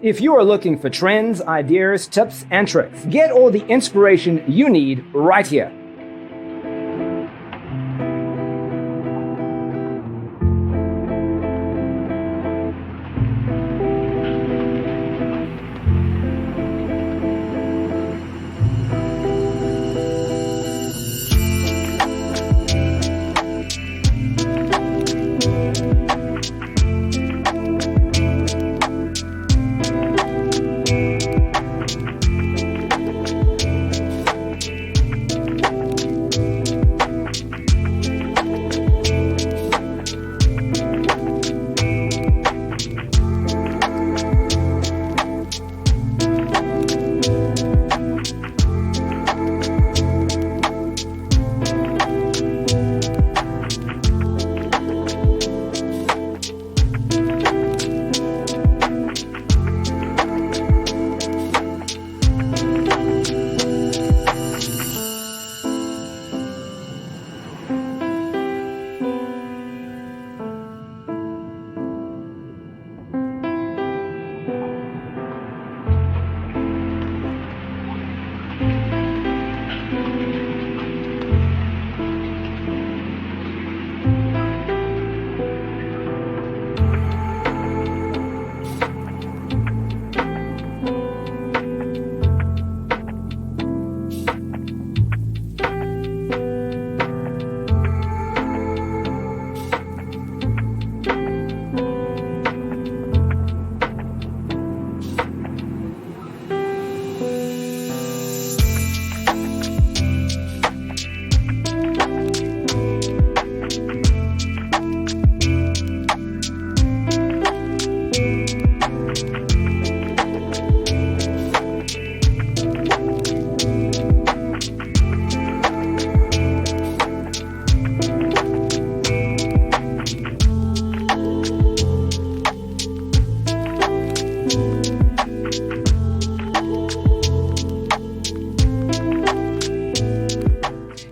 If you are looking for trends, ideas, tips, and tricks, get all the inspiration you need right here.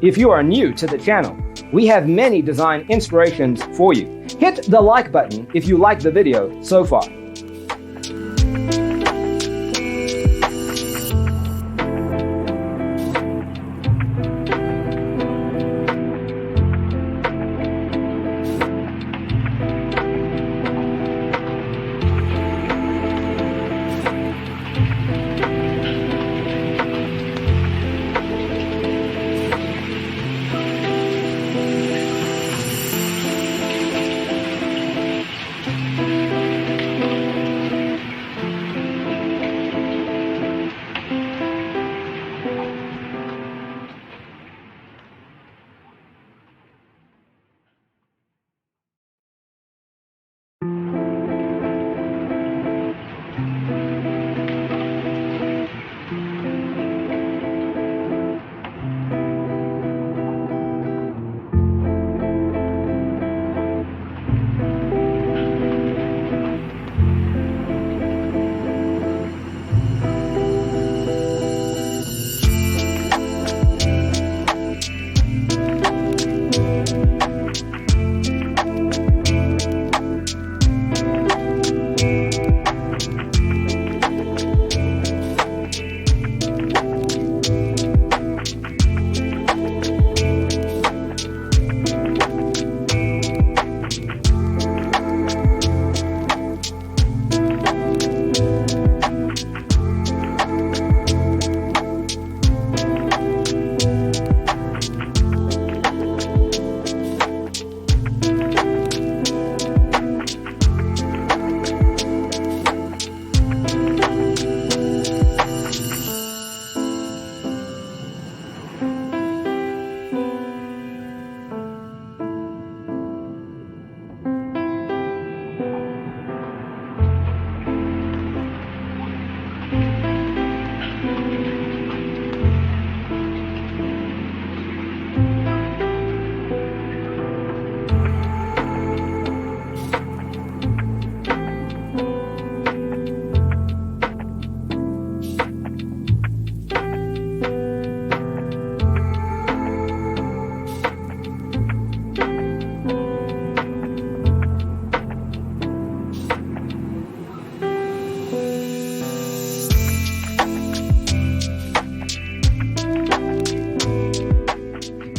If you are new to the channel, we have many design inspirations for you. Hit the like button if you like the video so far.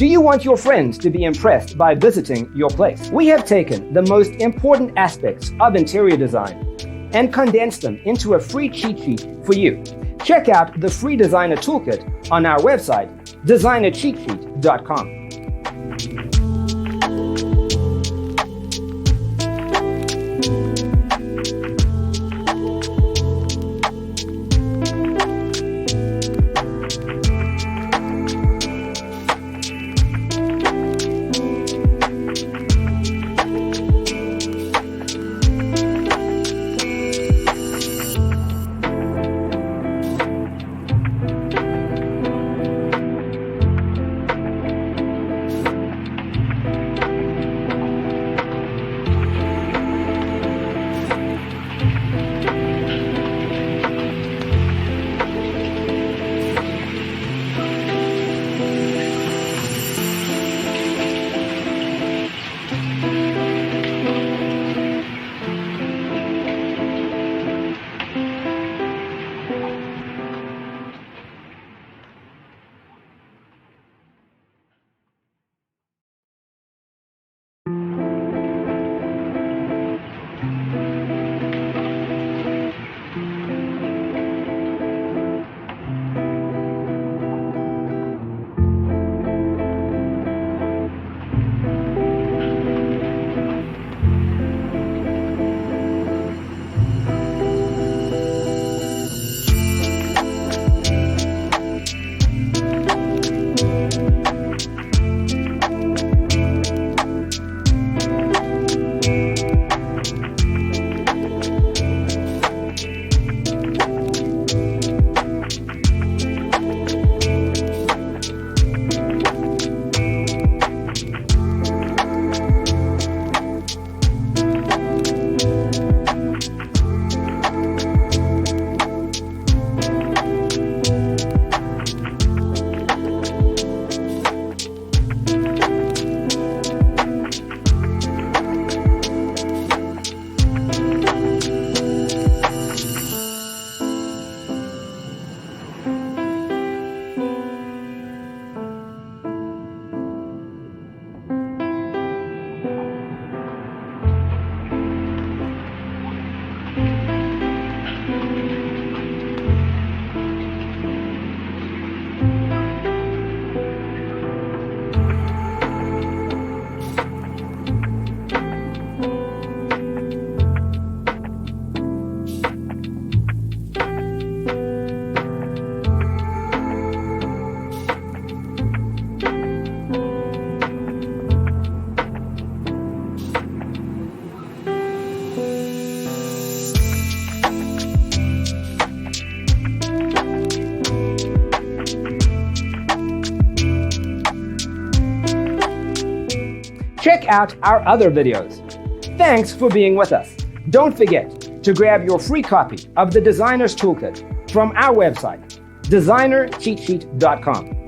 Do you want your friends to be impressed by visiting your place? We have taken the most important aspects of interior design and condensed them into a free cheat sheet for you. Check out the free designer toolkit on our website, designercheatsheet.com. Check out our other videos. Thanks for being with us. Don't forget to grab your free copy of the Designer's Toolkit from our website, designercheatsheet.com.